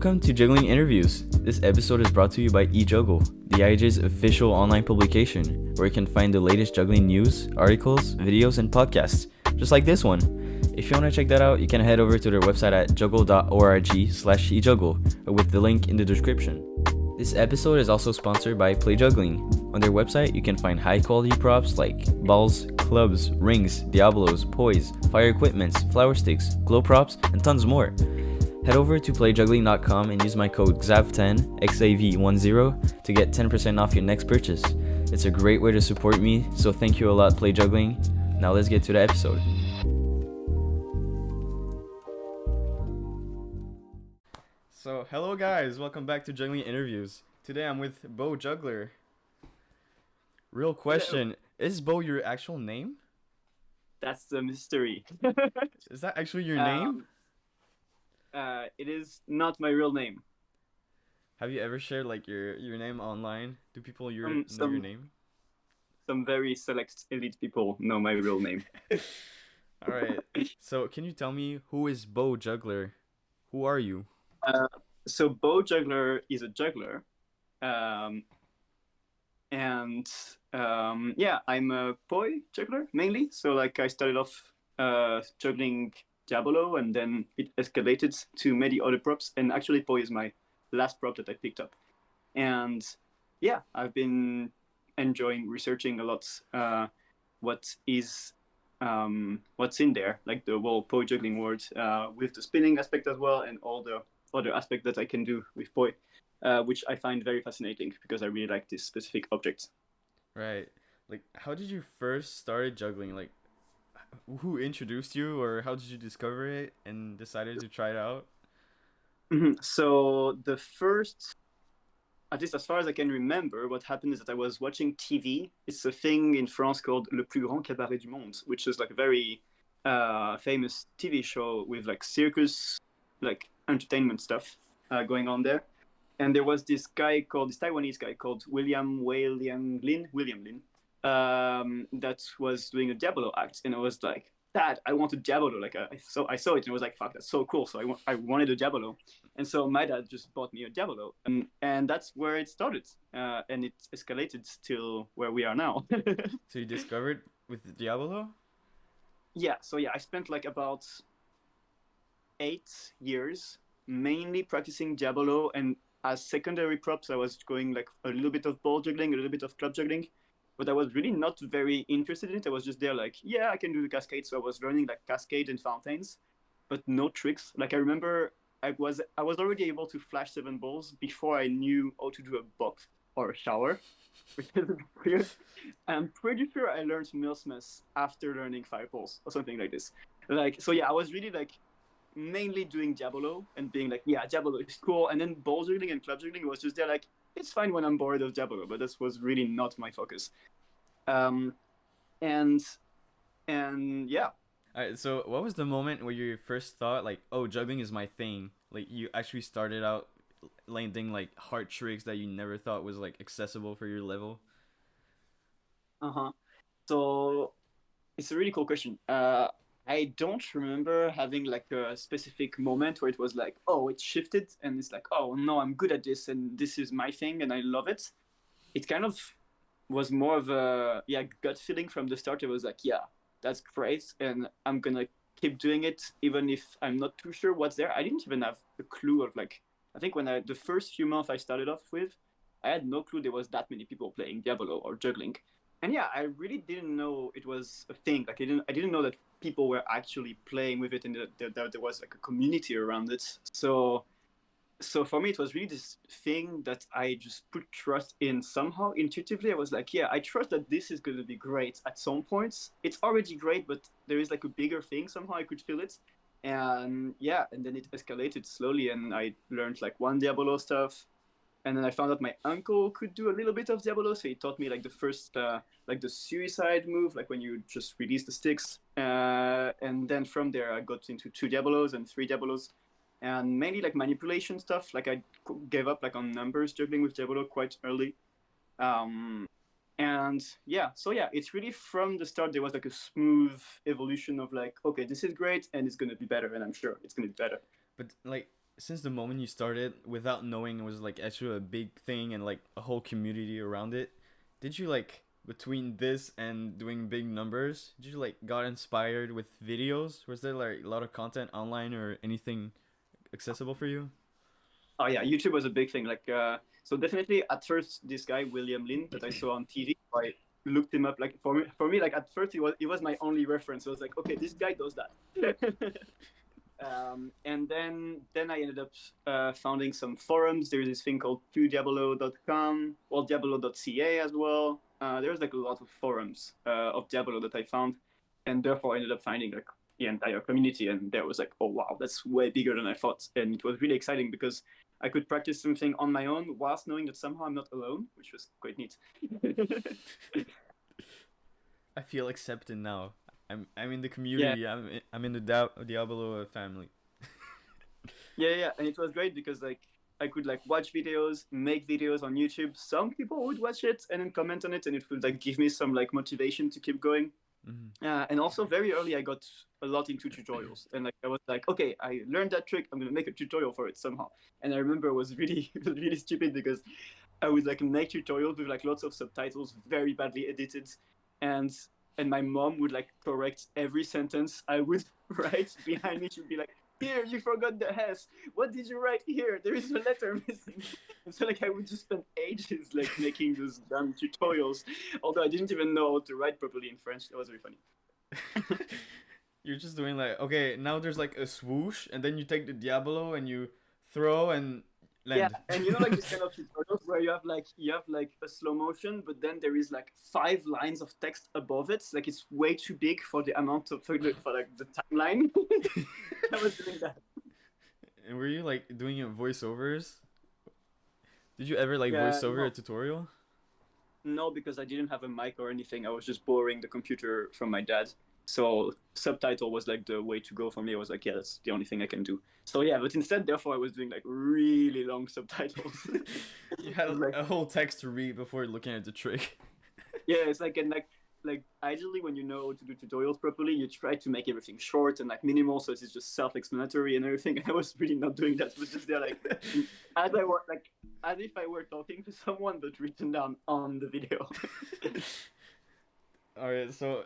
Welcome to Juggling Interviews. This episode is brought to you by eJuggle, the IJ's official online publication, where you can find the latest juggling news, articles, videos, and podcasts, just like this one. If you want to check that out, you can head over to their website at juggle.org/ejuggle, or with the link in the description. This episode is also sponsored by Play Juggling. On their website, you can find high-quality props like balls, clubs, rings, diablos, poise, fire equipments, flower sticks, glow props, and tons more. Head over to playjuggling.com and use my code XavJuggles, XavJuggles10, to get 10% off your next purchase. It's a great way to support me, so thank you a lot, Play Juggling. Now let's get to the episode. So, hello guys, welcome back to Juggling Interviews. Today I'm with Bo Juggler. Real question, is Bo your actual name? That's the mystery. Is that actually your name? It is not my real name. Have you ever shared like your name online? Do people know your name? Some very select elite people know my real name. Alright, so can you tell me who is Bo Juggler? Who are you? So Bo Juggler is a juggler. I'm a poi juggler mainly. So like I started off juggling Diabolo, and then it escalated to many other props, and actually poi is my last prop that I picked up. And yeah, I've been enjoying researching a lot what's in there, like the whole poi juggling world, with the spinning aspect as well, and all the other aspects that I can do with poi, which I find very fascinating because I really like this specific object. Right. Like, how did you first start juggling? Like, who introduced you, or how did you discover it and decided to try it out? So the first, at least as far as I can remember, what happened is that I was watching TV. It's a thing in France called Le Plus Grand Cabaret du Monde, which is like a very famous TV show with like circus, like entertainment stuff going on there. And there was this Taiwanese guy called William Lin, that was doing a Diabolo act, and I was like, Dad, I want a Diabolo. Like I saw it, and I was like, fuck, that's so cool. So I wanted a Diabolo, and so my dad just bought me a Diabolo, and that's where it started, and it escalated till where we are now. So you discovered with the Diabolo? Yeah. So yeah, I spent like about 8 years mainly practicing Diabolo, and as secondary props, I was going like a little bit of ball juggling, a little bit of club juggling. But I was really not very interested in it. I was just there like, yeah, I can do the cascade. So I was learning like cascade and fountains, but no tricks. Like I remember I was already able to flash 7 balls before I knew how to do a box or a shower, which is weird. I'm pretty sure I learned Smith-Buisset after learning 5 balls or something like this. Like, so yeah, I was really like mainly doing Diabolo and being like, yeah, Diabolo is cool. And then ball juggling and club juggling was just there like, it's fine when I'm bored of Diabolo, but this was really not my focus. And yeah. Alright, so what was the moment where you first thought like, oh, juggling is my thing? Like you actually started out landing like hard tricks that you never thought was like accessible for your level? So it's a really cool question. I don't remember having like a specific moment where it was like, oh, it shifted and it's like, oh no, I'm good at this and this is my thing and I love it. It kind of was more of a gut feeling from the start. It was like, yeah, that's great and I'm gonna keep doing it even if I'm not too sure what's there. I didn't even have a clue of like, I think when the first few months I started off with, I had no clue there was that many people playing Diabolo or juggling. And yeah, I really didn't know it was a thing. Like I didn't know that people were actually playing with it and that there was like a community around it. So for me, it was really this thing that I just put trust in somehow intuitively. I was like, yeah, I trust that this is going to be great at some points. It's already great, but there is like a bigger thing somehow. I could feel it. And yeah, and then it escalated slowly and I learned like one Diabolo stuff. And then I found out my uncle could do a little bit of Diabolo, so he taught me like the first, like the suicide move, like when you just release the sticks. And then from there, I got into 2 Diabolos and 3 Diabolos, and mainly like manipulation stuff. Like I gave up like on numbers juggling with Diabolo quite early. And yeah, so yeah, it's really from the start there was like a smooth evolution of like, okay, this is great and it's gonna be better, and I'm sure it's gonna be better. But like, since the moment you started, without knowing it was like actually a big thing and like a whole community around it, did you like between this and doing big numbers, did you like got inspired with videos? Was there like a lot of content online or anything accessible for you? Oh yeah, YouTube was a big thing. Like, so definitely at first, this guy William Lin that I saw on TV, I looked him up. Like for me, like at first, he was my only reference. So I was like, okay, this guy does that. And then I ended up founding some forums. There's this thing called qdiabolo.com, well, diabolo.ca as well. There's like a lot of forums of Diabolo that I found, and therefore I ended up finding like the entire community. And there was like, oh wow, that's way bigger than I thought, and it was really exciting because I could practice something on my own whilst knowing that somehow I'm not alone, which was quite neat. I feel accepted now. I'm in the Yeah, community. I'm in the Diablo family. yeah, and it was great because like I could like watch videos, make videos on YouTube. Some people would watch it and then comment on it, and it would like give me some like motivation to keep going. Hmm. And also very early, I got a lot into tutorials, and like I was like, okay, I learned that trick. I'm gonna make a tutorial for it somehow. And I remember it was really it was really stupid because I would like make tutorials with like lots of subtitles, very badly edited, and and my mom would like correct every sentence I would write behind me. She'd be like, "Here, you forgot the S. What did you write here? There is a letter missing." And so like I would just spend ages like making those damn tutorials, although I didn't even know how to write properly in French. That was very funny. You're just doing like, okay, now there's like a swoosh, and then you take the Diablo and you throw and Yeah, land. and you know like this kind of tutorials where you have like a slow motion, but then there is like 5 lines of text above it. Like it's way too big for the amount of for like the timeline. I was doing that. And were you like doing it voiceovers? Did you ever like Yeah, voice over a no, tutorial? no, because I didn't have a mic or anything. I was just borrowing the computer from my dad. So subtitle was like the way to go for me. I was like, yeah, that's the only thing I can do. So yeah, but instead, therefore, I was doing like really long subtitles. You I was had like, a whole text to read before looking at the trick. yeah, it's like and like ideally when you know how to do tutorials properly, you try to make everything short and like minimal, so it's just self-explanatory and everything. And I was really not doing that. It was just there like as I were like as if I were talking to someone, but written down on the video. All right, so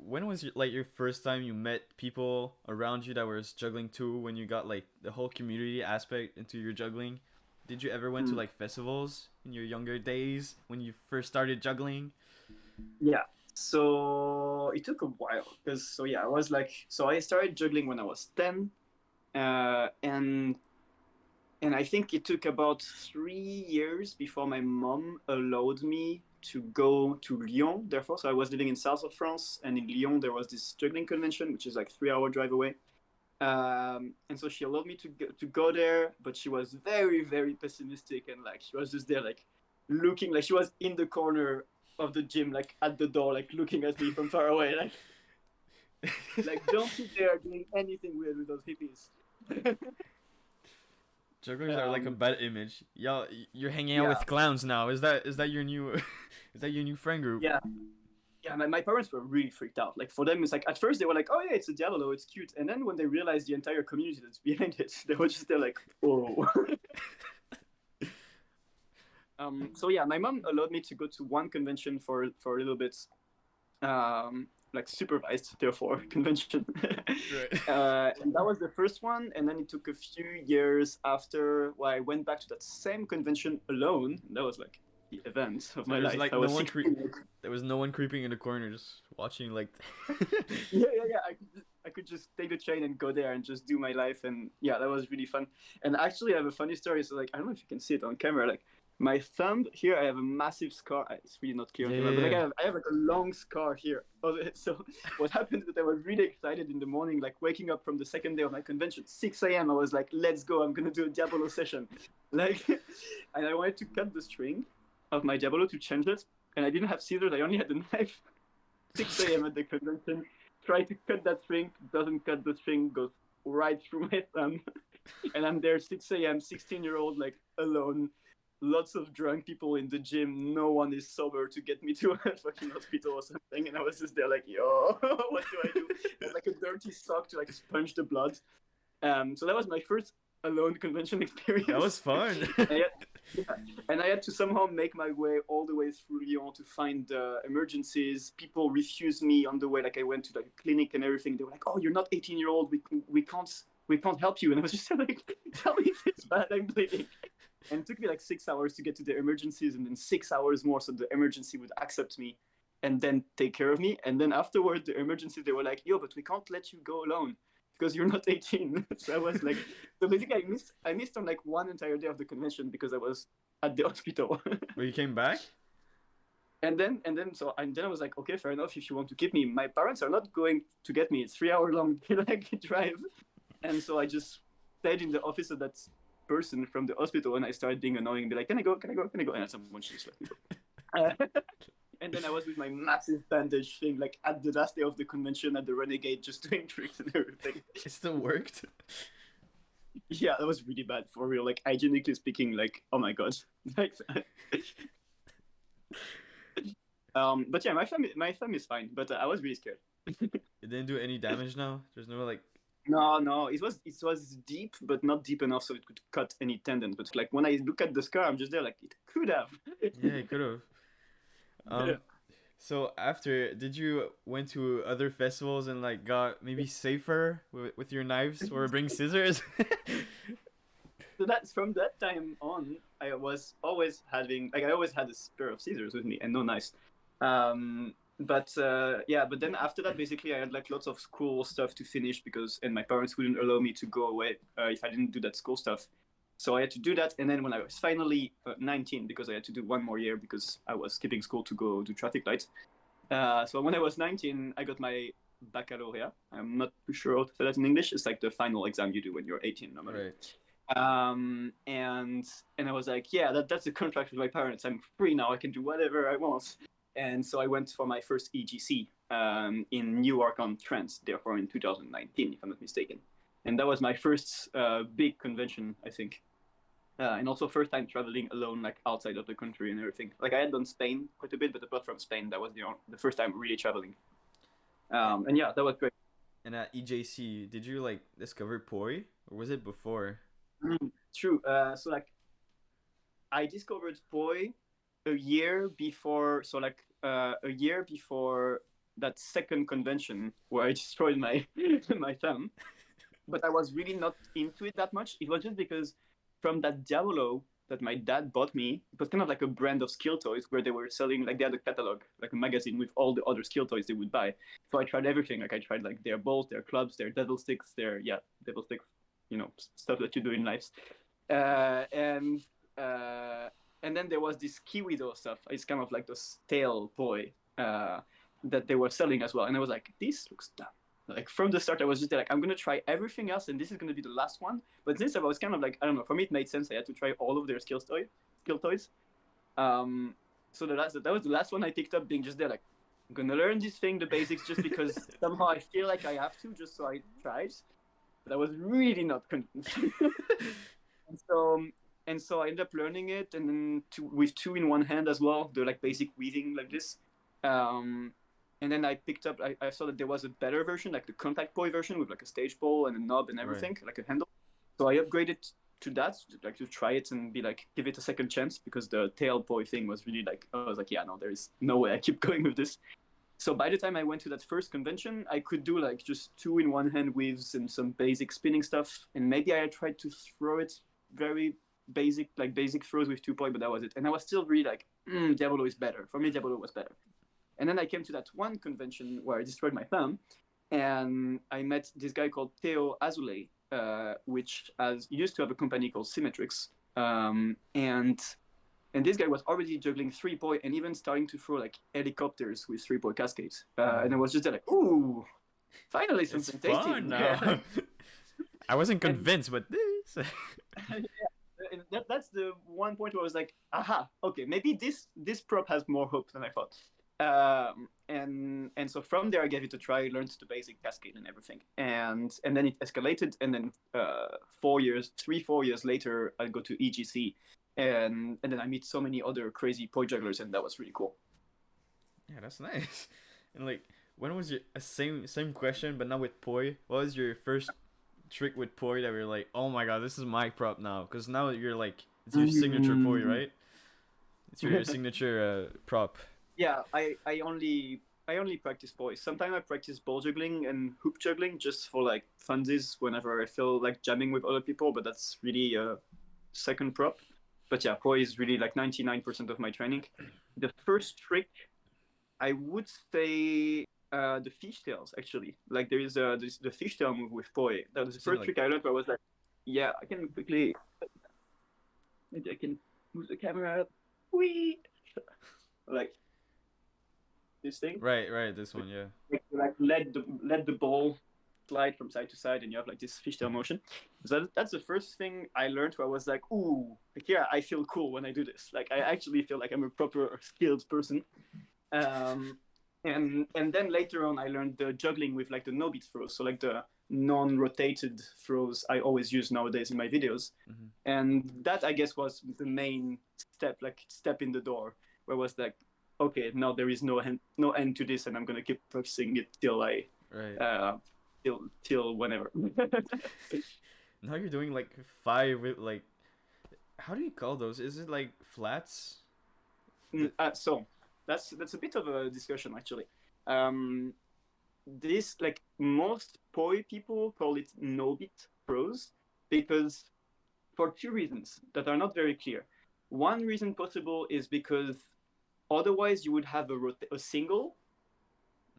when was like your first time you met people around you that was juggling too? When you got like the whole community aspect into your juggling? Did you ever went to Hmm. like festivals in your younger days when you first started juggling? Yeah. So it took a while because so yeah, I was like so I started juggling when I was 10, and I think it took about 3 years before my mom allowed me to go to Lyon. Therefore, so I was living in south of France, and in Lyon there was this juggling convention, which is like 3 hour drive away. And so she allowed me to go there, but she was very very pessimistic, and like she was just there like looking like she was in the corner of the gym, like at the door, like looking at me from far away, like don't you dare doing anything weird with those hippies. Jugglers are like a um, bad image. Y'all, you're hanging out yeah, with clowns now. Is that your new is that your new friend group? yeah. Yeah, my parents were really freaked out. Like for them, it's like at first they were like, "Oh yeah, it's a Diablo, it's cute," and then when they realized the entire community that's behind it, they were just there like, "Oh." So yeah, my mom allowed me to go to one convention for a little bit, like supervised, therefore convention. Right. And that was the first one, and then it took a few years after. Well, I went back to that same convention alone. And that was like the event of So my there's life. like I no was one 16. there was no one creeping in the corner just watching like Yeah. I could just take the train and go there and just do my life, and yeah, that was really fun. And actually, I have a funny story. So like, I don't know if you can see it on camera. Like my thumb here, I have a massive scar. It's really not clear on Yeah, camera, but like yeah, I have like a long scar here. So what happened is that I was really excited in the morning, like waking up from the second day of my convention, 6 a.m. I was like, let's go! I'm gonna do a Diabolo session, like, and I wanted to cut the string of my Diabolo to change it, and I didn't have scissors. I only had a knife. 6 a.m. at the convention, try to cut that string, doesn't cut the string, goes right through my thumb. And I'm there 6 a.m., 16-year-old, like alone. Lots of drunk people in the gym. No one is sober to get me to a fucking hospital or something. And I was just there like, yo, what do I do? And like a dirty sock to like sponge the blood. So that was my first alone convention experience. That was fun. And I had to somehow make my way all the way through Lyon to find emergencies. People refused me on the way. Like I went to like a clinic and everything. They were like, "Oh, you're not 18-year-old. We can't help you." And I was just like, "Tell me if it's bad. I'm bleeding." And it took me like 6 hours to get to the emergencies, and then 6 hours more so the emergency would accept me and then take care of me. And then afterward, the emergency, they were like, "Yo, but we can't let you go alone because you're not 18." So I was like, so basically I missed on like one entire day of the convention because I was at the hospital. But you came back? And then I was like, okay, fair enough. If you want to keep me, my parents are not going to get me. It's 3 hour long like drive, and so I just stayed in the office of that person from the hospital, and I started being annoying, and be like, "Can I go? Can I go? Can I go?" And someone just let me go. And then I was with my massive bandage thing, like at the last day of the convention at the Renegade, just doing tricks and everything. It still worked? Yeah, that was really bad for real. Like hygienically speaking, like oh my god. Like, but yeah, my thumb is fine, but I was really scared. It didn't do any damage now? There's no like... No, it was deep, but not deep enough so it could cut any tendon. But like when I look at the scar, I'm just there like it could have. Yeah, it could have. Yeah. So after, did you went to other festivals and like got maybe safer with your knives or bring scissors? So that's from that time on, I was always having like I always had a pair of scissors with me and no knives. But then after that, basically, I had like lots of school stuff to finish and my parents wouldn't allow me to go away if I didn't do that school stuff. So I had to do that, and then when I was finally 19, because I had to do one more year because I was skipping school to go do traffic lights. So when I was 19, I got my baccalaureate. I'm not too sure how to say that in English. It's like the final exam you do when you're 18 normally. Right. And I was like, yeah, that's the contract with my parents. I'm free now. I can do whatever I want. And so I went for my first EGC in Newark-on-Trent, therefore in 2019, if I'm not mistaken. And that was my first big convention, I think. And also first time traveling alone, like outside of the country and everything. Like I had done Spain quite a bit, but apart from Spain, that was the first time really traveling. And yeah, that was great. And at EJC, did you like discover poi or was it before? True. So like I discovered poi a year before. So like a year before that second convention where I destroyed my my thumb. But I was really not into it that much. It was just because from that Diabolo that my dad bought me, it was kind of like a brand of skill toys where they were selling, like they had a catalog, like a magazine with all the other skill toys they would buy. So I tried everything. Like I tried like their balls, their clubs, their devil sticks, devil sticks, stuff that you do in life. Uh, and and then there was this Kiwido stuff. It's kind of like the stale toy that they were selling as well. And I was like, this looks dumb. Like from the start, I was just like, I'm gonna try everything else, and this is gonna be the last one. But since I was kind of like, I don't know, for me it made sense. I had to try all of their skill toys. So that was the last one I picked up, being just there like, I'm gonna learn this thing, the basics, just because somehow I feel like I have to, just so I tried. But I was really not convinced. and so I ended up learning it, and then with two in one hand as well, the like basic weaving like this. And then I picked up, I saw that there was a better version, like the contact poi version with like a stage pole and a knob and everything, right, like a handle. So I upgraded to that, like to try it and be like, give it a second chance, because the tail poi thing was really like, I was like, yeah, no, there is no way I keep going with this. So by the time I went to that first convention, I could do like just two in one hand weaves and some basic spinning stuff. And maybe I tried to throw it very basic, like basic throws with two poi, but that was it. And I was still really like, Diabolo is better. For me, Diabolo was better. And then I came to that one convention where I destroyed my thumb, and I met this guy called Theo Azoulay, which used to have a company called Symmetrix. And this guy was already juggling three poi and even starting to throw like helicopters with three poi cascades. And I was just there like, ooh, finally something tasty. Fun now. I wasn't convinced, but this. And that's the one point where I was like, aha, okay, maybe this prop has more hope than I thought. And so from there I gave it a try, learned the basic cascade and everything, and then it escalated, and then 4 years later I go to EGC, and then I meet so many other crazy poi jugglers, and that was really cool. Yeah, that's nice. And like, when was your same question but now with poi? What was your first trick with poi that we're like, oh my god, this is my prop now? Because now you're like, it's your signature poi, Mm. right? It's your signature prop. Yeah, I only practice boys. Sometimes I practice ball juggling and hoop juggling just for like funsies whenever I feel like jamming with other people, but that's really a second prop. But yeah, poi is really like 99% of my training. The first trick I would say the fishtails actually. Like there is the fishtail move with poi. That was the I've seen first like, trick I learned where I was like, yeah, I can quickly maybe I can move the camera up. Whee! Like this thing. right, this one, yeah. Like let the ball slide from side to side, and you have like this fishtail motion. So that's the first thing I learned. Where I was like, ooh, like, yeah, I feel cool when I do this. Like I actually feel like I'm a proper skilled person. Um, and then later on, I learned the juggling with like the no beat throws, so like the non-rotated throws I always use nowadays in my videos. Mm-hmm. And that I guess was the main step, like step in the door, where I was like, okay, now there is no end to this, and I'm gonna keep practicing it till I Right. till whenever. Now you're doing like five with like, how do you call those? Is it like flats? So that's a bit of a discussion actually. Um, this like most poi people call it no beat throws because for two reasons that are not very clear. One reason possible is because otherwise you would have a single.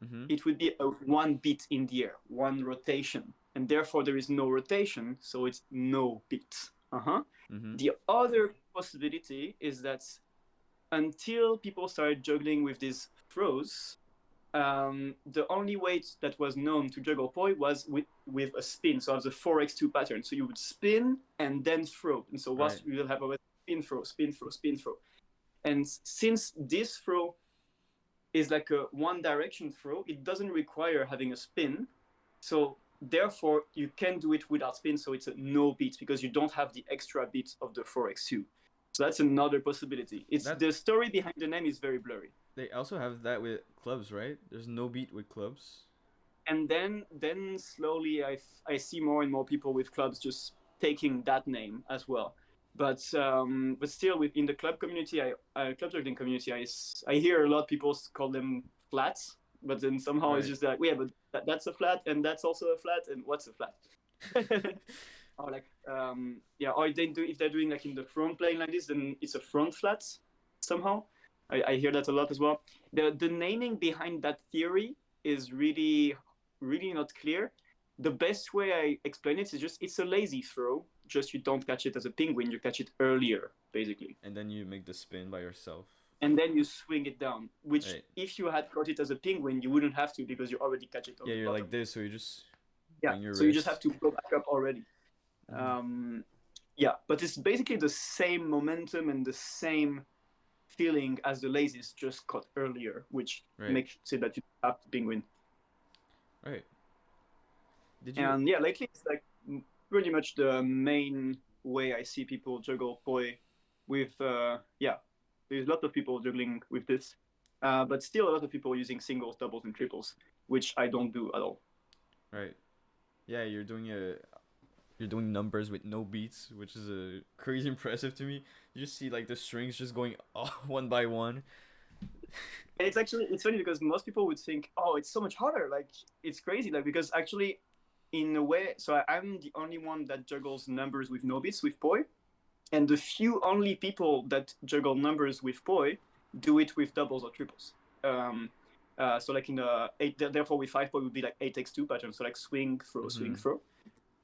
Mm-hmm. It would be a one beat in the air, one rotation, and therefore there is no rotation, so it's no beat. Mm-hmm. The other possibility is that until people started juggling with these throws, the only way that was known to juggle poi was with a spin. So as a 4x2 pattern. So you would spin and then throw. And so Right. you will have a spin, throw, spin, throw, spin, throw. And since this throw is like a one direction throw, it doesn't require having a spin. So therefore you can do it without spin. So it's a no beat because you don't have the extra beat of the 4x2. So that's another possibility. It's That the story behind the name is very blurry. they also have that with clubs, right? There's no beat with clubs. And then slowly I see more and more people with clubs just taking that name as well. But still within the club community, club juggling community, I hear a lot of people call them flats. But then somehow it's Right. just like, yeah, but that's a flat, and that's also a flat, and what's a flat? Or like yeah, or they do if they're doing like in the front plane like this, then it's a front flat somehow. I hear that a lot as well. The naming behind that theory is really not clear. The best way I explain it is just it's a lazy throw. Just you don't catch it as a penguin, you catch it earlier, basically. And then you make the spin by yourself. And then you swing it down. Which Right. if you had caught it as a penguin, you wouldn't have to because you already catch it on Yeah, the you're like bottom. this, so you just Yeah. bring your So you just have wrist. to go back up already. Mm-hmm. Yeah, but it's basically the same momentum and the same feeling as the lazies just caught earlier, which Right. makes it that you have the penguin. Right. Did you? And yeah, lately it's like pretty much the main way I see people juggle poi with yeah, there's a lot of people juggling with this, but still a lot of people using singles, doubles, and triples, which I don't do at all. Right. Yeah, you're doing numbers with no beats, which is crazy impressive to me. You just see like the strings just going off one by one. And it's funny because most people would think, oh, it's so much harder. Like it's crazy. Like because actually, in a way, so I'm the only one that juggles numbers with no beats with poi, and the few only people that juggle numbers with poi do it with doubles or triples. So like in the eight, therefore with 5 poi would be like 8x2 pattern. So like swing, throw, swing, Mm-hmm.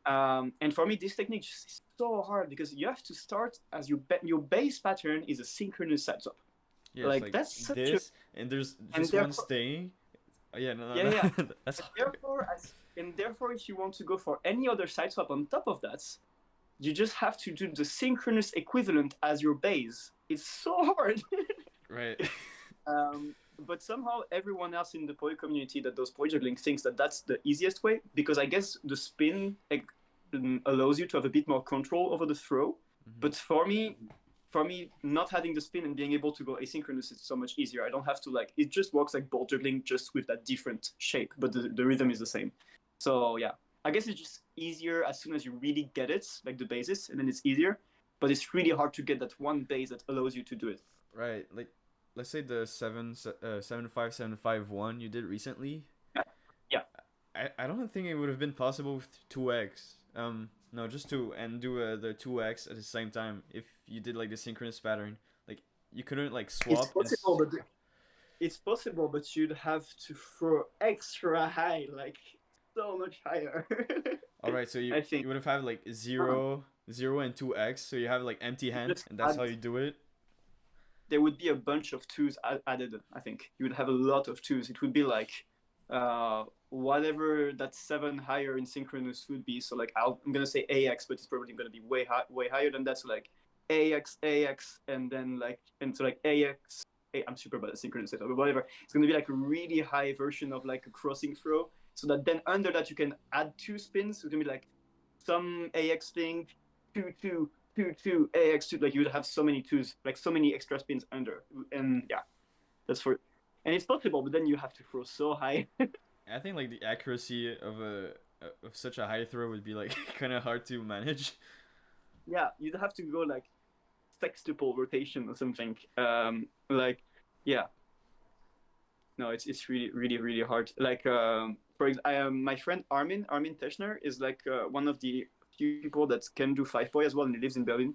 throw. And for me, this technique is so hard because you have to start as your base pattern is a synchronous side swap. Yeah, it's Like like that's such a this, and there's and just one therefore staying. Oh, yeah, no, yeah, no, yeah. no. That's hard. Therefore, if you want to go for any other side swap on top of that, you just have to do the synchronous equivalent as your base. It's so hard. Right. But somehow everyone else in the poi community that does poi juggling thinks that that's the easiest way because I guess the spin allows you to have a bit more control over the throw. Mm-hmm. But for me, not having the spin and being able to go asynchronous is so much easier. I don't have to like it just works like ball juggling just with that different shape, but the rhythm is the same. So yeah, I guess it's just easier as soon as you really get it, like the basis, and then it's easier. But it's really hard to get that one base that allows you to do it. Right. Like, let's say the 7-5-7-5-1 you did recently. Yeah. I don't think it would have been possible with 2x. No, just 2 and do the 2x at the same time if you did like the synchronous pattern. Like you couldn't like swap. It's possible, but you'd have to throw extra high, like so much higher. All right, so you would have had like 0, 0 and 2x, so you have like empty hand, and that's how you do it. There would be a bunch of 2s added. I think you would have a lot of 2s. It would be like whatever that 7 higher in synchronous would be. So like I'm gonna say AX, but it's probably gonna be way higher than that. So like AX, and then like so like AX. I'm super bad at synchronous, but whatever. It's gonna be like a really high version of like a crossing throw. So that then under that you can add 2 spins. So it's gonna be like some AX thing, 2 AX 2. Like you would have so many 2s, like so many extra spins under. And yeah, that's for. And it's possible, but then you have to throw so high. I think like the accuracy of such a high throw would be like kind of hard to manage. Yeah, you'd have to go like sextuple rotation or something. Like, yeah. No, it's really hard. Like, for example, my friend Armin Teschner is like one of the few people that can do 5-poi as well, and he lives in Berlin.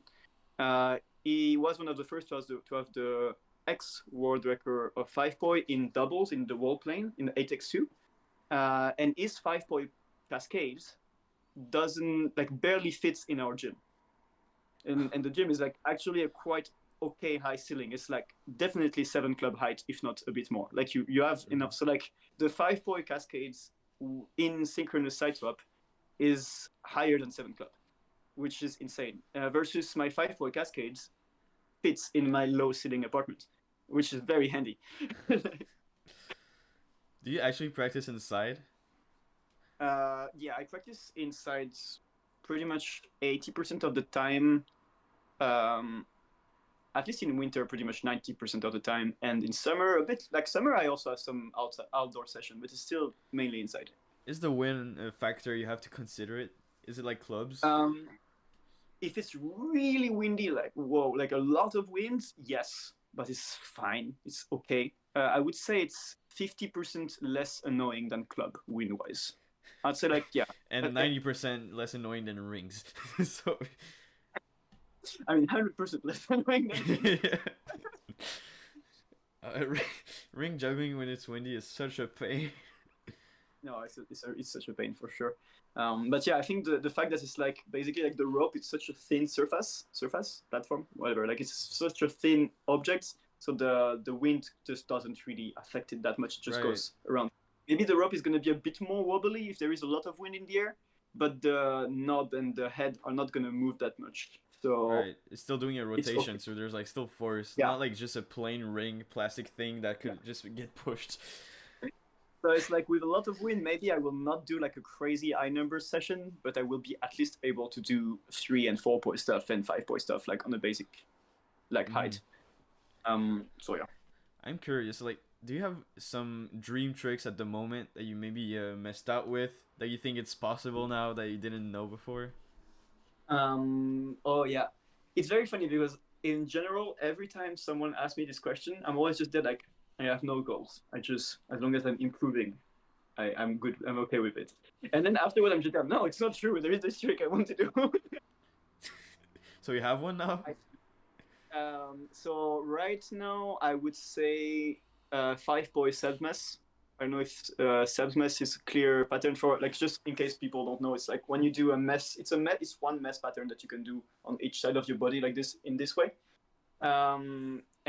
He was one of the first to have the X world record of 5-poi in doubles in the wall plane in the 8x2. And his 5-poi cascades doesn't like barely fits in our gym. And the gym is like actually a quite okay high ceiling. It's like definitely 7 club height, if not a bit more. Like you have enough. So like the 5-poi cascades in synchronous side swap is higher than 7 club, which is insane. Versus my 5-poi cascades fits in my low ceiling apartment, which is very handy. Do you actually practice inside? Yeah, I practice inside pretty much 80% of the time. At least in winter, pretty much 90% of the time, and in summer a bit. Like summer, I also have some outdoor session, but it's still mainly inside. Is the wind a factor you have to consider it? Is it like clubs? If it's really windy, like whoa, like a lot of wind, yes, but it's fine. It's okay. I would say it's 50% less annoying than club wind-wise. I'd say like yeah. And 90% less annoying than rings. So I mean 100% less annoying than ring juggling when it's windy is such a pain. No, it's such a pain for sure. But yeah, I think the fact that it's like basically like the rope, it's such a thin surface platform, whatever. Like it's such a thin object, so the wind just doesn't really affect it that much. It just goes around. Maybe the rope is going to be a bit more wobbly if there is a lot of wind in the air, but the knob and the head are not going to move that much. So it's still doing a rotation, okay. So there's like still force, not like just a plain ring plastic thing that could just get pushed. So it's like with a lot of wind, maybe I will not do like a crazy eye number session, but I will be at least able to do 3 and 4-poi stuff and 5-poi stuff like on a basic like height. So yeah. I'm curious, like, do you have some dream tricks at the moment that you maybe messed out with that you think it's possible now that you didn't know before? Oh yeah, it's very funny because in general, every time someone asks me this question, I'm always just there like, I have no goals. I just, as long as I'm improving, I'm good. I'm okay with it. And then afterward, I'm just like, no, it's not true. There is this trick I want to do. So you have one now? So right now, I would say 5-poi self-mess. I don't know if self-mess is a clear pattern for, like, just in case people don't know, it's like when you do a mess, it's one mess pattern that you can do on each side of your body like this, in this way.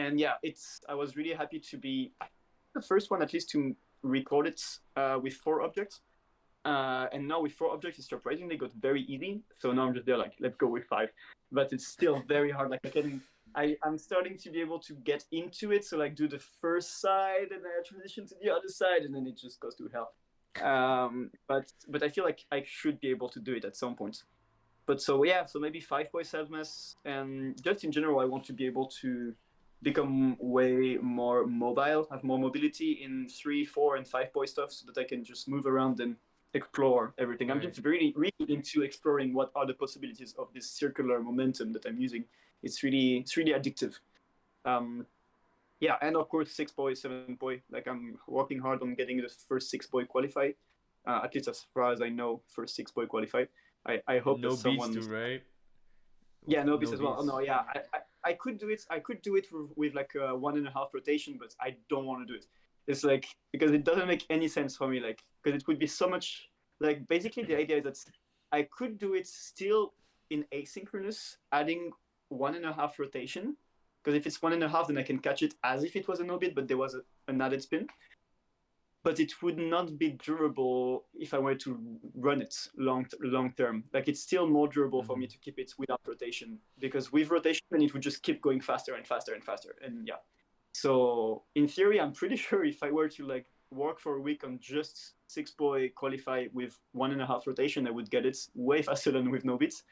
And yeah, I was really happy to be the first one at least to record it with 4 objects. And now with 4 objects, it surprisingly got very easy. So now I'm just there like, let's go with 5. But it's still very hard. Like I'm starting to be able to get into it. So like do the first side and then I transition to the other side and then it just goes to hell. But I feel like I should be able to do it at some point. But so yeah, so maybe 5-poi self-mess, and just in general, I want to be able to become way more mobile, have more mobility in 3, 4, and 5-poi stuff, so that I can just move around and explore everything. I'm Right. just really into exploring what are the possibilities of this circular momentum that I'm using. It's really addictive. Um, yeah, and of course 6 boy, 7 boy. Like I'm working hard on getting the first 6 boy qualified. At least as far as I know, first 6 boy qualified. I hope that No beats someone. too, right? Yeah, With no beats no as well. Oh, beats. no, yeah, I could do it. I could do it with like a 1.5 rotation, but I don't want to do it. It's like because it doesn't make any sense for me. Like because it would be so much. Like basically, the idea is that I could do it still in asynchronous, adding 1.5 rotation. Because if it's 1.5, then I can catch it as if it was a no beat, but there was an added spin. But it would not be durable if I were to run it long term. Like it's still more durable for me Mm-hmm. to keep it without rotation because with rotation, then it would just keep going faster and faster and faster. And yeah, so in theory, I'm pretty sure if I were to like work for a week on just 6 boy qualify with 1.5 rotation, I would get it way faster than with no beats.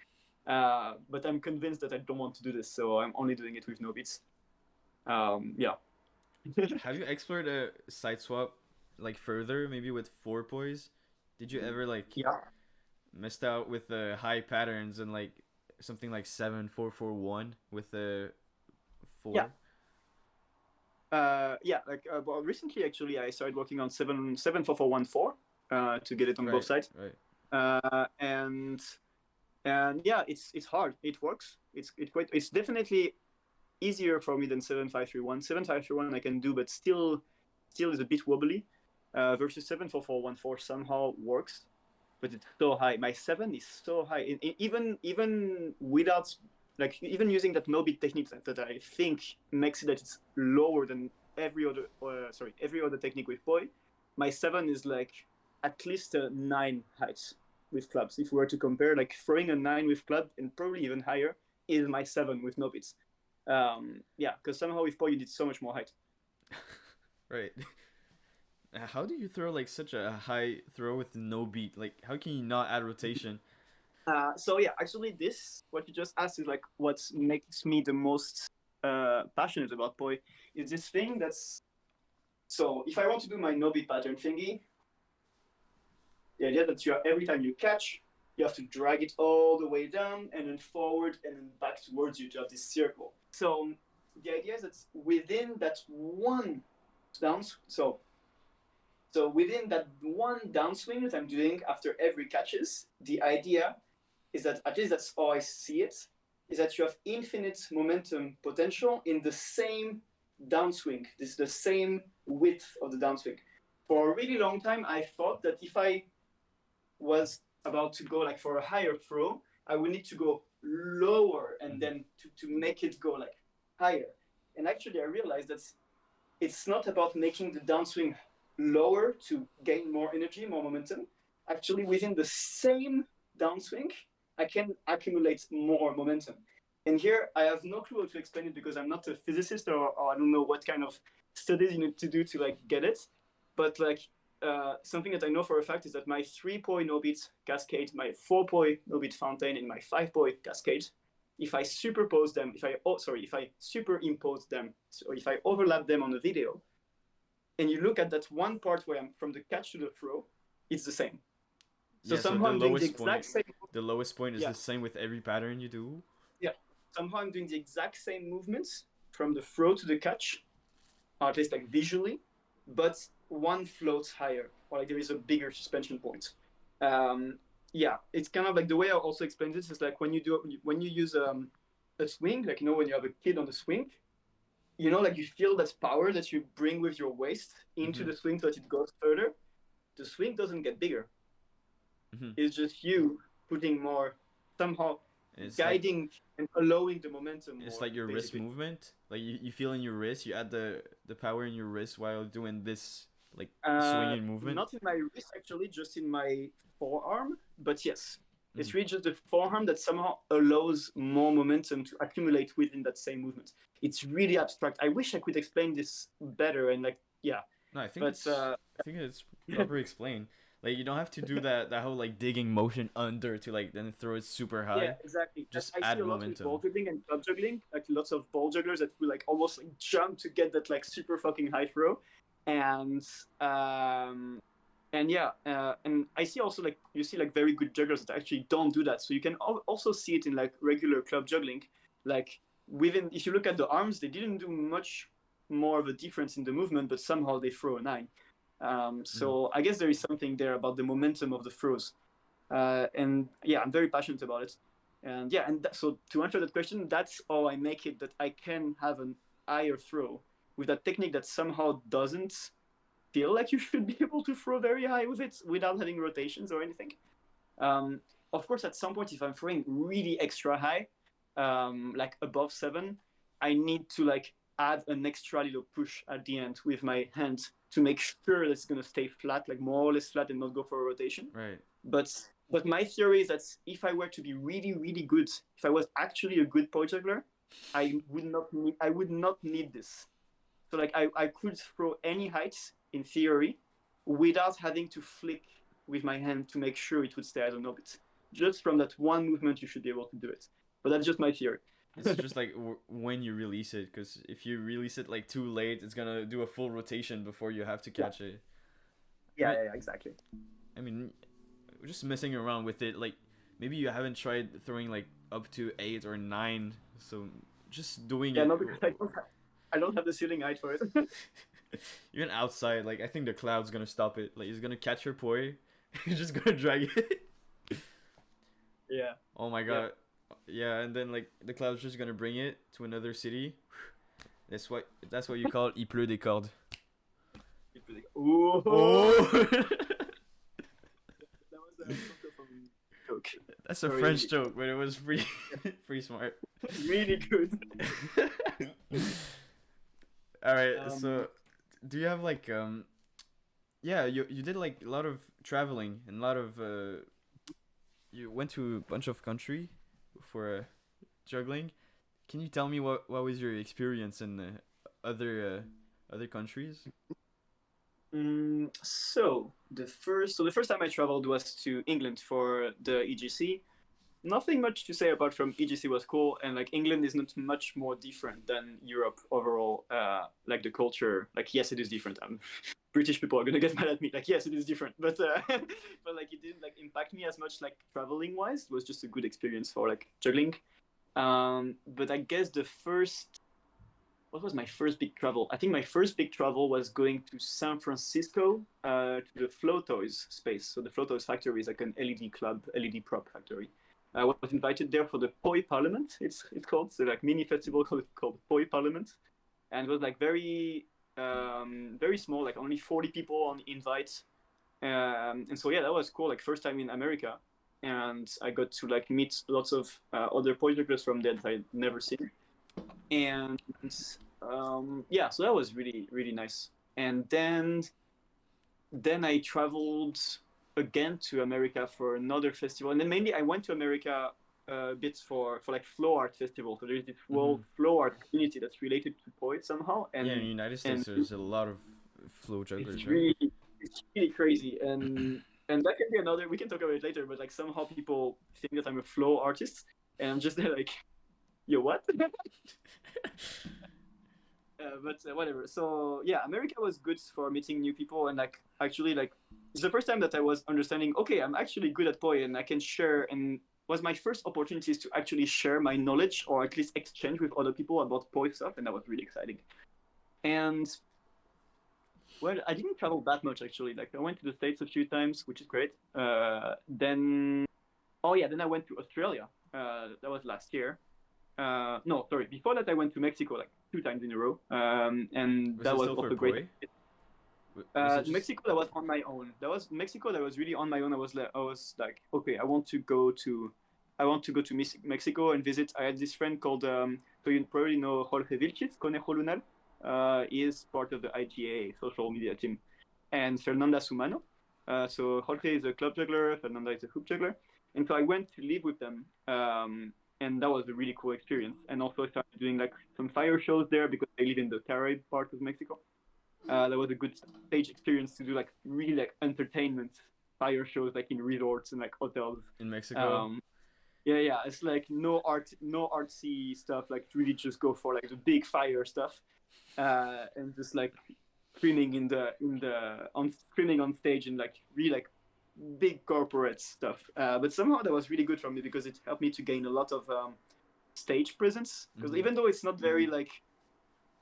But I'm convinced that I don't want to do this, so I'm only doing it with no beats. Yeah. Have you explored a side swap like further, maybe with four poise? Did you ever like Yeah. messed out with the high patterns and like something like 7-4-4-1 with the Yeah. four? Yeah, like well, recently actually I started working on 7-4-4-1-4 to get it on both Right, sides. right. Uh, and and yeah, it's hard. It works. It's definitely easier for me than 7-5-3-1. 7-5-3-1 I can do, but still is a bit wobbly. Versus 7-4-4-1-4 somehow works, but it's so high. My 7 is so high. Even without like even using that no beat technique that I think makes it that it's lower than every other technique with boy. My 7 is like at least a 9 height with clubs. If we were to compare, like throwing a 9 with club and probably even higher is my 7 with no beats. Yeah, because somehow with boy you did so much more height. Right. How do you throw like such a high throw with no beat? Like, how can you not add rotation? So yeah, actually, this what you just asked is like what makes me the most passionate about poi is this thing that's so if I want to do my no beat pattern thingy, the idea that every time you catch, you have to drag it all the way down and then forward and then back towards you to have this circle. So the idea is that within that one down, so within that one downswing that I'm doing after every catches, the idea is that at least that's how I see it, is that you have infinite momentum potential in the same downswing. This is the same width of the downswing. For a really long time, I thought that if I was about to go like for a higher throw, I would need to go lower and then to make it go like higher. And actually, I realized that it's not about making the downswing lower to gain more energy, more momentum. Actually, within the same downswing, I can accumulate more momentum. And here, I have no clue how to explain it because I'm not a physicist or I don't know what kind of studies you need to do to like get it. But like something that I know for a fact is that my 3-point no beat cascade, my 4-point no beat fountain, and my 5-point cascade, if I superpose them, if I superimpose them, so if I overlap them on a video, and you look at that one part where I'm from the catch to the throw, it's the same. So Yeah, so somehow the I'm doing the lowest exact point, same. the lowest point is Yeah, the same with every pattern you do. yeah. Somehow I'm doing the exact same movements from the throw to the catch, or at least like visually, but one floats higher, or like there is a bigger suspension point. Um, yeah, it's kind of like the way I also explain this is like when you use a swing, like when you have a kid on the swing, like you feel that power that you bring with your waist into Mm-hmm. the swing so that it goes further. The swing doesn't get bigger. Mm-hmm. It's just you putting more, somehow It's like guiding and allowing the momentum it's more, like your wrist basically. movement. Like you feel in your wrist, you add the power in your wrist while doing this like Uh, swinging movement. Not in my wrist, actually, just in my forearm. But yes, Mm-hmm. it's really just the forearm that somehow allows more momentum to accumulate within that same movement. It's really abstract. I wish I could explain this better and like, yeah, No, I think but it's properly explained. Like you don't have to do that whole like digging motion under to like then throw it super yeah, high. exactly. Just I see add a lot with ball momentum. dribbling and club juggling, like lots of ball jugglers that will like almost like jump to get that like super fucking high throw, and um, And yeah, and I see also like you see like very good jugglers that actually don't do that. So you can also see it in like regular club juggling. Like within, if you look at the arms, they didn't do much more of a difference in the movement, but somehow they throw a nine. So I guess there is something there about the momentum of the throws. And yeah, I'm very passionate about it. And yeah, and so to answer that question, that's how I make it that I can have an higher throw with that technique that somehow doesn't feel like you should be able to throw very high with it without having rotations or anything. Of course, at some point, if I'm throwing really extra high, like above 7, I need to like add an extra little push at the end with my hand to make sure that it's gonna stay flat, like more or less flat, and not go for a rotation. Right. But my theory is that if I were to be really really good, if I was actually a good Bo Juggler, I would not need this. So like I could throw any heights in theory without having to flick with my hand to make sure it would stay as an orbit. Just from that one movement, you should be able to do it. But that's just my theory. It's just like when you release it, because if you release it like too late, it's gonna do a full rotation before you have to catch it. Yeah, exactly. I mean, just messing around with it, like maybe you haven't tried throwing like up to 8 or 9, so just doing it. No, because I don't have the ceiling height for it. Even outside, like I think the cloud's gonna stop it. Like he's gonna catch your poi, he's just gonna drag it. Yeah. Oh my god. Yeah, and then like the cloud's just gonna bring it to another city. That's what you call il pleut des cordes. Ooh. Oh. That was a joke. That's a French joke, but it was pretty smart. Really good. All right, so do you have like yeah, you did like a lot of traveling and a lot of you went to a bunch of country for juggling. Can you tell me what was your experience in other countries? So the first time I traveled was to England for the EGC. Nothing much to say apart from EGC was cool, and like England is not much more different than Europe overall. Like the culture, like yes, it is different. British people are gonna get mad at me. Like yes, it is different, but but like it didn't like impact me as much like traveling wise. It was just a good experience for like juggling. But I guess what was my first big travel? I think my first big travel was going to San Francisco to the Flow Toys space. So the Flow Toys factory is like an LED club, LED prop factory. I was invited there for the Poi Parliament. It's called, so like mini festival called Poi Parliament, and it was like very very small, like only 40 people on invite. And so yeah, that was cool. Like first time in America, and I got to like meet lots of other Poi jugglers from there that I'd never seen. And yeah, so that was really really nice. And then I traveled again to America for another festival, and then mainly I went to America a bit for like flow art festival. So there's this world flow art community that's related to Poi somehow. And yeah, in the United States there's a lot of flow jugglers. It's really crazy, and that can be another. We can talk about it later, but like somehow people think that I'm a flow artist, and I'm just there like, yo, what? But whatever. So yeah, America was good for meeting new people, and like actually like it's the first time that I was understanding. Okay, I'm actually good at Poi, and I can share. And was my first opportunities to actually share my knowledge, or at least exchange with other people about Poi stuff, and that was really exciting. And well, I didn't travel that much actually. Like I went to the States a few times, which is great. Then I went to Australia. That was last year. No, sorry. Before that, I went to Mexico like 2 times in a row, and that was also great. Mexico, that was on my own. Mexico, that was really on my own. I was like, okay, I want to go to Mexico and visit. I had this friend called, so you probably know Jorge Vilches, Conejo Lunar. He is part of the IGA social media team, and Fernanda Sumano. So Jorge is a club juggler, Fernanda is a hoop juggler, and so I went to live with them. And that was a really cool experience. And also I started doing like some fire shows there because they live in the Carib part of Mexico. That was a good stage experience to do like really like entertainment fire shows like in resorts and like hotels in Mexico. Yeah, it's like no artsy stuff. Like really just go for like the big fire stuff, and just like screaming on screaming on stage and like really like big corporate stuff. But somehow that was really good for me because it helped me to gain a lot of stage presence. Because even though it's not very like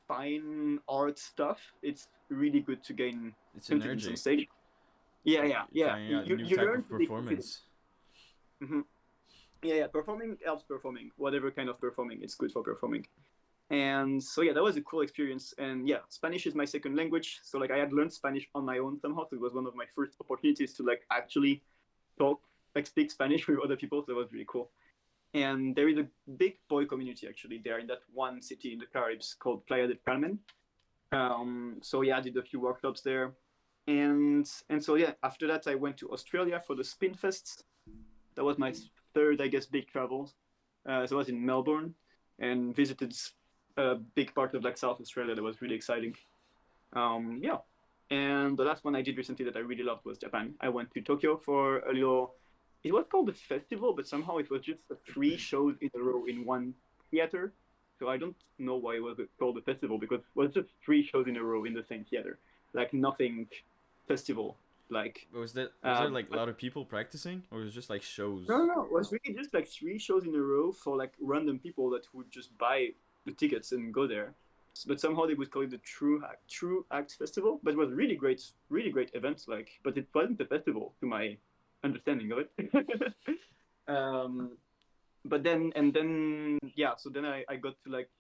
fine art stuff, it's really good to gain It's confidence on energetic. stage. Yeah, yeah, yeah. Trying out new You type learn of to be confident. performance. Hmm. Yeah, yeah. Performing helps performing. Whatever kind of performing, it's good for performing. And so yeah, that was a cool experience. And yeah, Spanish is my second language, so like I had learned Spanish on my own somehow. So it was one of my first opportunities to like actually talk, like speak Spanish with other people. So that was really cool. And there is a big boy community actually there in that one city in the Caribs called Playa del Carmen. So yeah, I did a few workshops there, and so yeah, after that I went to Australia for the Spin Fest. That was my third, I guess, big travel. So I was in Melbourne and visited a big part of like South Australia. That was really exciting. Yeah, and the last one I did recently that I really loved was Japan. I went to Tokyo for a little. It was called a festival, but somehow it was just three shows in a row in one theater. So I don't know why it was called a festival because it was just three shows in a row in the same theater, like nothing festival. Like, Was there like a but lot of people practicing, or was it just like no, shows? no, no. It was really just like three shows in a row for like random people that would just buy the tickets and go there. But somehow they would call it the True Act Festival. But it was really great event. Like, but it wasn't a festival to my understanding of it. um, but then yeah. So then I got to like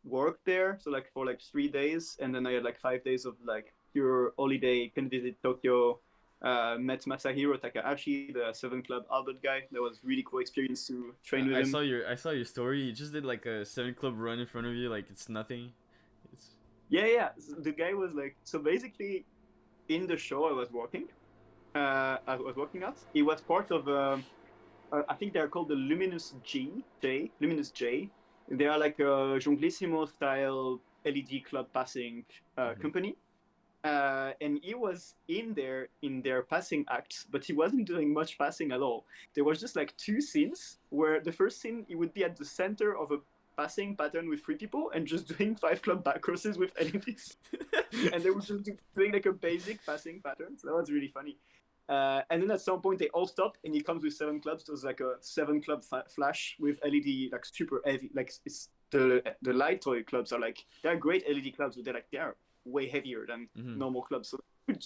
work there. So like for like 3 days, and then I had like 5 days of like pure holiday. Can visit Tokyo. Met Masahiro Takahashi, the Seven Club Albert guy. That was really cool experience to train with him. I saw your story. You just did like a 7 club run in front of you, like it's nothing. It's Yeah, yeah. So the guy was like, so basically in the show I was working at. It was part of, I think they're called the Luminous J. They are like a Jonglissimo style LED club passing mm-hmm. company. And he was in there in their passing act, but he wasn't doing much passing at all. There was just like two scenes where the first scene he would be at the center of a passing pattern with three people and just doing 5 club back crosses with LEDs, and they were just doing like a basic passing pattern. So that was really funny. And then at some point they all stop, and he comes with 7 clubs. So it was like a 7 club flash with LED, like super heavy. Like it's the light toy clubs are like they're great LED clubs, but they're way heavier than Mm-hmm. normal clubs. So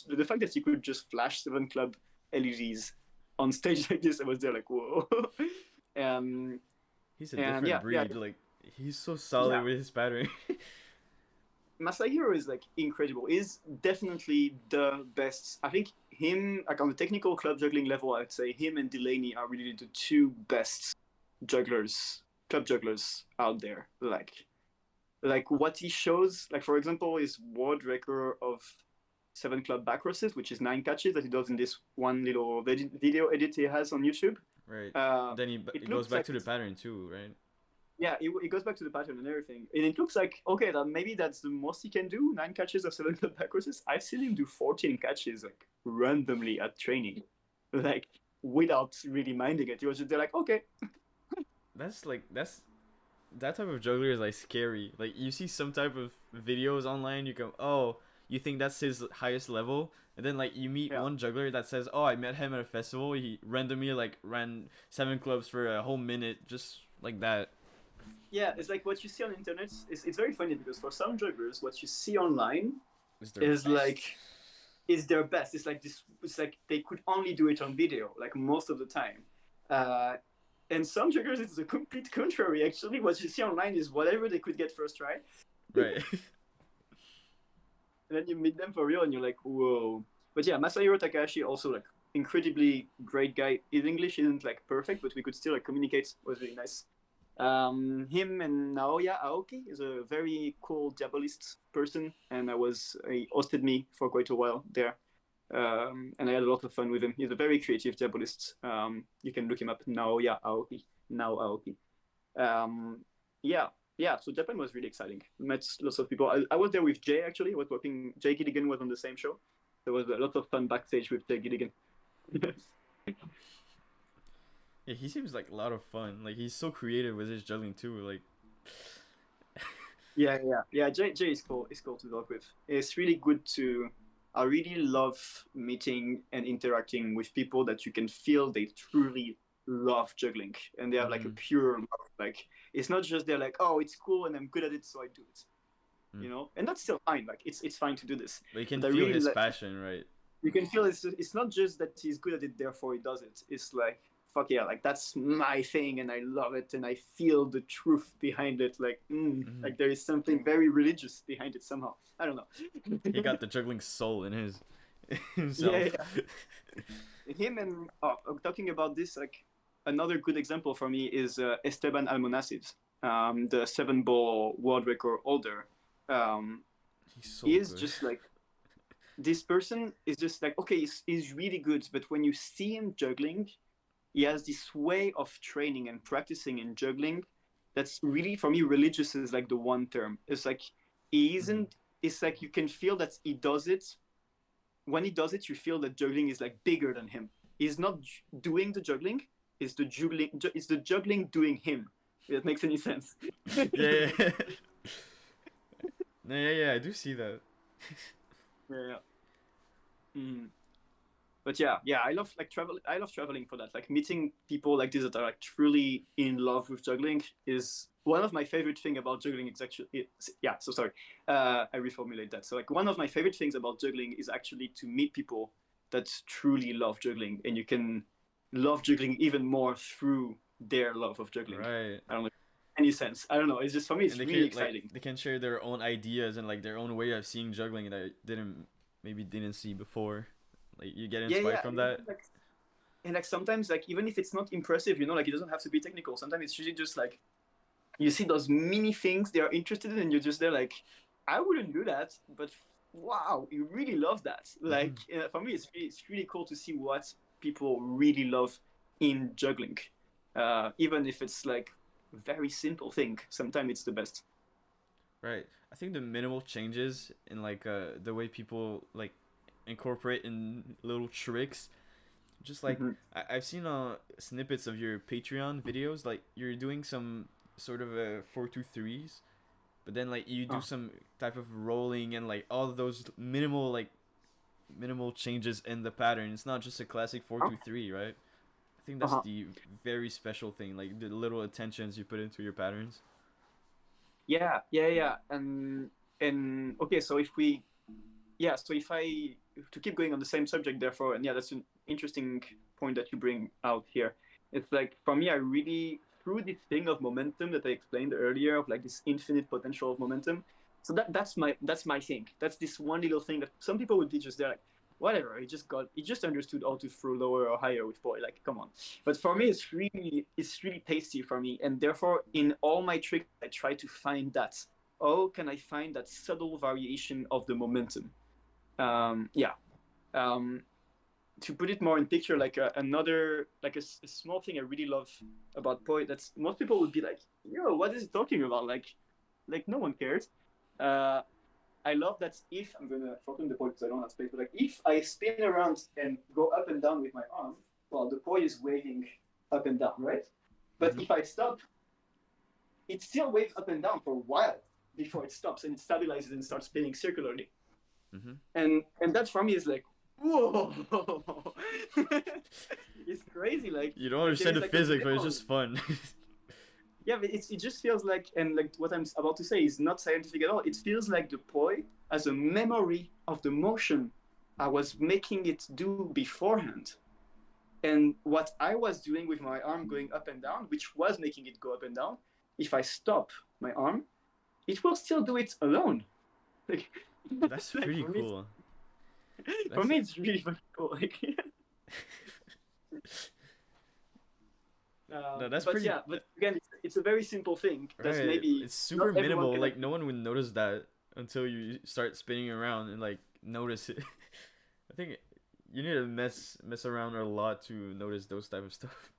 the fact that you could just flash 7 club LEDs on stage like this, I was there like whoa. um, He's a and different yeah, yeah, breed. Like he's so solid yeah. with his pattern. Masahiro is like incredible. He's definitely the best. I think him, like on the technical club juggling level, I'd say him and Delaney are really the two best jugglers, club jugglers out there. Like what he shows, like for example, his world record of 7 club back crosses, which is 9 catches that he does in this one little video edit he has on YouTube. Right. Uh, Then it it goes looks back like to the pattern too, right? yeah, it goes back to the pattern and everything. And it looks like, okay, that maybe that's the most he can do, 9 catches of 7 club back crosses. I've seen him do 14 catches like randomly at training, like without really minding it. He was just there like, okay. That's that type of juggler is like scary. Like you see some type of videos online, you go, oh, you think that's his highest level, and then like you meet Yeah. one juggler that says, oh, I met him at a festival. He randomly like ran 7 clubs for a whole minute, just like that. Yeah, it's like what you see on the internet. It's very funny because for some jugglers, what you see online It's their is best. like is their best. It's like this. It's like they could only do it on video, like most of the time. Uh, and some triggers, it's the complete contrary. Actually, what you see online is whatever they could get first try. Right. And then you meet them for real, and you're like, whoa. But yeah, Masahiro Takahashi also like incredibly great guy. His English isn't like perfect, but we could still like communicate. It was really nice. Him and Naoya Aoki is a very cool diabolist person, and he hosted me for quite a while there. And I had a lot of fun with him. He's a very creative diabolist. You can look him up, Naoya Aoki. Nao Aoki. Um, yeah, yeah. So Japan was really exciting. Met lots of people. I was there with Jay actually. I was working. Jay Gilligan was on the same show. There was a lot of fun backstage with Jay Gilligan. Yeah, he seems like a lot of fun. Like he's so creative with his juggling too. Like Yeah. Jay is cool. Is cool to talk with. It's really good to. I really love meeting and interacting with people that you can feel they truly love juggling, and they have like a Mm-hmm. pure love. Like it's not just they're like, oh, it's cool and I'm good at it, so I do it. Mm. And that's still fine. Like it's fine to do this, But you can but I feel really his passion, right? you can feel it's not just that he's good at it, therefore he does it. It's like fuck yeah, like that's my thing, and I love it, and I feel the truth behind it. Mm-hmm. Like there is something very religious behind it somehow. I don't He know. got the juggling soul in his Yeah, himself. yeah. Him and talking about this, like another good example for me is Esteban Almonacid, the seven ball world record holder. Um, He's so he is good. just like this person is just like okay, he's really good, but when you see him juggling, he has this way of training and practicing and juggling that's really for me religious is like the one term. It's like he Mm-hmm. isn't. It's like you can feel that he does it when he does it, you feel that juggling is like bigger than him. He's not doing the juggling; it's the juggling. It's the juggling doing him. If that makes any sense. Yeah, yeah. No, yeah. I do see that. Yeah. Mm. But yeah, I love like travel. I love traveling for that. Like meeting people like this that are like truly in love with juggling is one of my favorite thing about juggling. Is actually, yeah. So sorry, I reformulate that. So like one of my favorite things about juggling is actually to meet people that truly love juggling, and you can love juggling even more through their love of juggling. Right. I don't know any sense. I don't know. It's just for me. And It's they really can like exciting. they can share their own ideas and like their own way of seeing juggling that I didn't see before. Like you get Yeah, inspired yeah. from that. And like sometimes like even if it's not impressive, like it doesn't have to be technical. Sometimes it's really just like you see those mini things they are interested in, and you're just there like, I wouldn't do that, but wow, you really love that. Mm-hmm. Like for me, it's really cool to see what people really love in juggling, even if it's like a very simple thing. Sometimes it's the best. Right. I think the minimal changes in like the way people like incorporate in little tricks. Just like Hmm. I've seen snippets of your Patreon videos. Like you're doing some sort of 4-2-3s, but then like you do Oh, some type of rolling and like all of those minimal changes in the pattern. It's not just a classic four oh, two three, right? I think that's uh-huh. the very special thing, like the little attentions you put into your patterns. Yeah. And okay, so if we yeah, so if I to keep going on the same subject, therefore, and yeah, that's an interesting point that you bring out here. It's like for me, I really through this thing of momentum that I explained earlier, of like this infinite potential of momentum. So that's my thing. That's this one little thing that some people would be just there like, whatever. He just understood how to throw lower or higher with boy. Like, come on. But for me, it's really tasty for me, and therefore, in all my tricks, I try to find that. How can I find that subtle variation of the momentum? Yeah. Um, to put it more in picture, like another, like a small thing I really love about Poet. That's most people would be like, "Yo, what is he talking about?" Like no one cares. Uh, I love that if I'm gonna shorten the point because I don't have space, but like if I spin around and go up and down with my arm, well, the poi is waving up and down, right? But Mm-hmm. if I stop, it still waves up and down for a while before it stops and it stabilizes and starts spinning circularly. Mm-hmm. And that for me is like whoa. It's crazy You don't like there understand is the like a physics, but it's memory. just fun. Yeah, but it just feels like, and like what I'm about to say is not scientific at all. It feels like the poi has a memory of the motion I was making it do beforehand, and what I was doing with my arm going up and down, which was making it go up and down. If I stop my arm, it will still do it alone. Like, That's like pretty for me, cool. for That's me, it's really fucking cool. Like, no, that's but pretty. yeah, but again, it's a very simple thing that Right. maybe It's super not everyone minimal. can Like actually. no one would notice that until you start spinning around and like notice it. I think you need to mess around a lot to notice those type of stuff.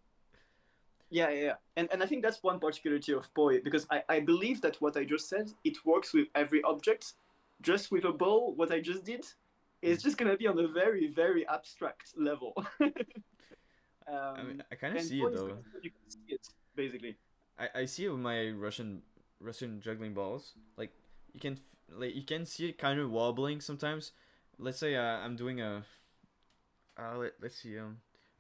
Yeah. And I think that's one particularity of Poi because I believe that what I just said it works with every object. Just with a ball, what I just did is just gonna be on a very very abstract level. I mean, um, I kind of and see it Poi is though. because you can see it basically. I see it with my Russian Russian juggling balls. Like you can see it kind of wobbling sometimes. Let's say I'm doing a let's see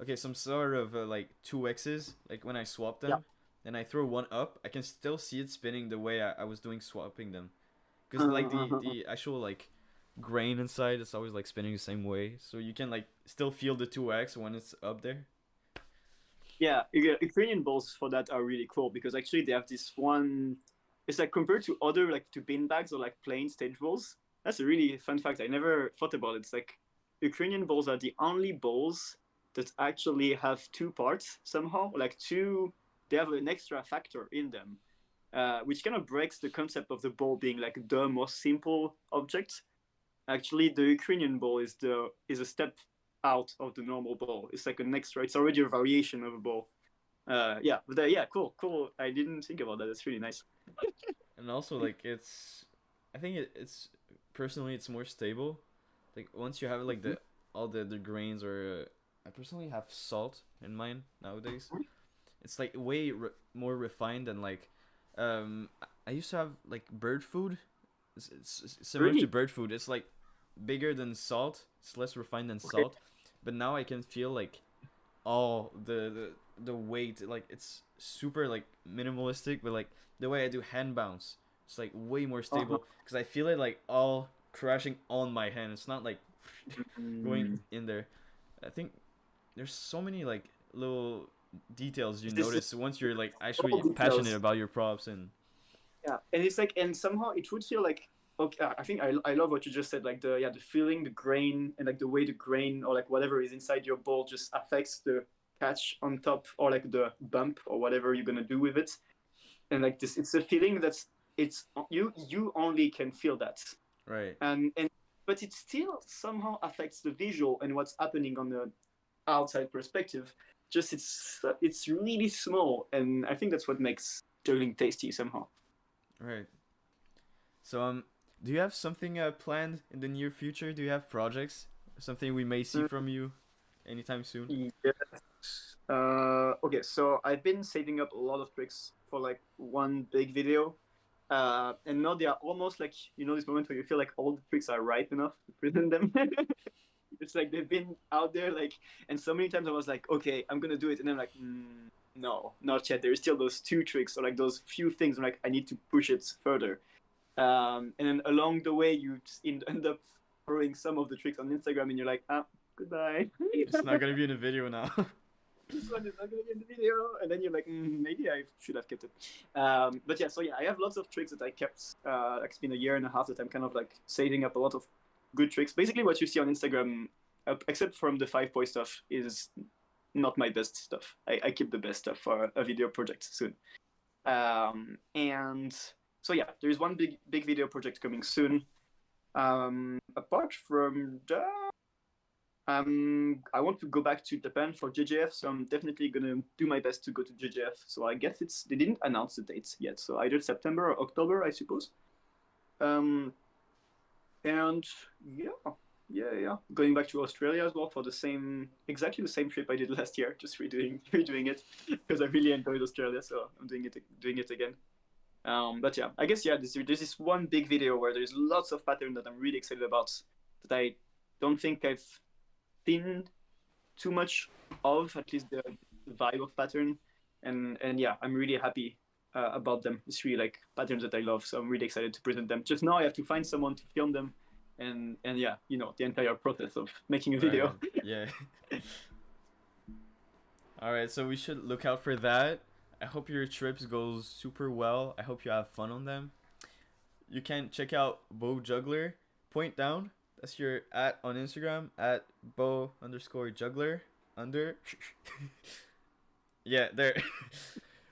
okay, some sort of like two X's, like when I swap Yeah. them and I throw one up, I can still see it spinning the way I was doing swapping them, because like Uh-huh. the actual like grain inside is always like spinning the same way, so you can like still feel the 2x when it's up there. Yeah, Ukrainian balls for that are really cool because actually they have this one. It's like compared to other like to bean bags or like plain stage balls. That's a really fun fact. I never thought about it. It's like Ukrainian balls are the only balls that actually have two parts somehow. Like two, they have an extra factor in them, which kind of breaks the concept of the ball being like the most simple object. Actually, the Ukrainian ball is a step out of the normal ball. It's like an extra. It's already a variation of a ball. Yeah, but yeah, cool, cool. I didn't think about that. That's really nice. And also like I think it's personally it's more stable. Like once you have like Mhm. the the grains, or I personally have salt in mine nowadays. It's like more refined than like I used to have like bird food. It's similar to Really? bird food. It's like bigger than salt. It's less refined than Okay. salt, but now I can feel like all the weight. Like it's super like minimalistic, but like the way I do hand bounce, it's like way more Uh-huh. stable because I feel it like all crashing on my hand. It's not like going Mm. in there. I think there's so many like little details you This is notice once you're like all actually passionate details. about your props. And Yeah, and it's like, and somehow it would feel like, okay. I think I love what you just said. Like the feeling, the grain, and like the way the grain or like whatever is inside your ball just affects the catch on top or like the bump or whatever you're gonna do with it. And like this, it's a feeling that's it's you only can feel that. right. And but it still somehow affects the visual and what's happening on the outside perspective. Just it's really small, and I think that's what makes juggling tasty somehow. Right. So do you have something planned in the near future? Do you have projects? Something we may see from you anytime soon? Yes. Okay, so I've been saving up a lot of tricks for like one big video. And now they are almost like, this moment where you feel like all the tricks are ripe enough to present them. It's like they've been out there, like, and so many times I was like, okay, I'm gonna do it. And then I'm like, no, not yet. There's still those two tricks or like those few things. I'm like, I need to push it further. And then along the way, you just end up throwing some of the tricks on Instagram and you're like, goodbye. It's not gonna be in the video now. This one is not going to be in the video, and then you're like, maybe I should have kept it. But yeah, so yeah, I have lots of tricks that I kept. Like it's been a year and a half that I'm kind of like saving up a lot of good tricks. Basically, what you see on Instagram, except from the 5 point stuff, is not my best stuff. I keep the best stuff for a video project soon. And so yeah, there is one big video project coming soon. Apart from that, I want to go back to Japan for JJF, so I'm definitely gonna do my best to go to JJF. So I guess they didn't announce the dates yet, so either September or October, I suppose. Um, and yeah, yeah. Going back to Australia as well for exactly the same trip I did last year, just redoing it because I really enjoyed Australia, so I'm doing it again. But yeah, I guess yeah, there's this one big video where there's lots of pattern that I'm really excited about that I don't think I've seen too much of, at least the vibe of pattern. And yeah, I'm really happy about them. It's really like patterns that I love, so I'm really excited to present them. Just now, I have to find someone to film them, and yeah, the entire process of making a Right. video. Yeah. All right. So we should look out for that. I hope your trips goes super well. I hope you have fun on them. You can check out Bo Juggler. Point down. That's your at on Instagram at Bo underscore Juggler under. Yeah, there.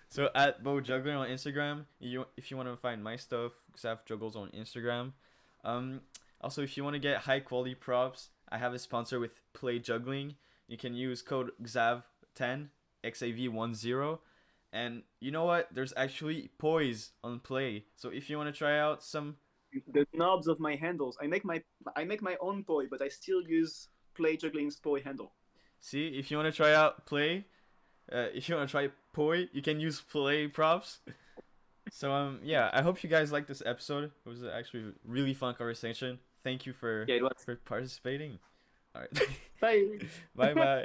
So at Bo Juggler on Instagram. If you want to find my stuff, XavJuggles on Instagram. Um, Also, if you want to get high quality props, I have a sponsor with Play Juggling. You can use code XAV10 XAV10. And you know what? There's actually poise on Play. So if you want to try out some, The knobs of my handles, I make my own poi, but I still use Play Juggling's poi handle. see, if you want to try out Play, if you want to try Poi, you can use Play props. So yeah, I hope you guys liked this episode. It was actually a really fun conversation. Thank you Yeah, it was. for participating. All right. Bye. Bye bye.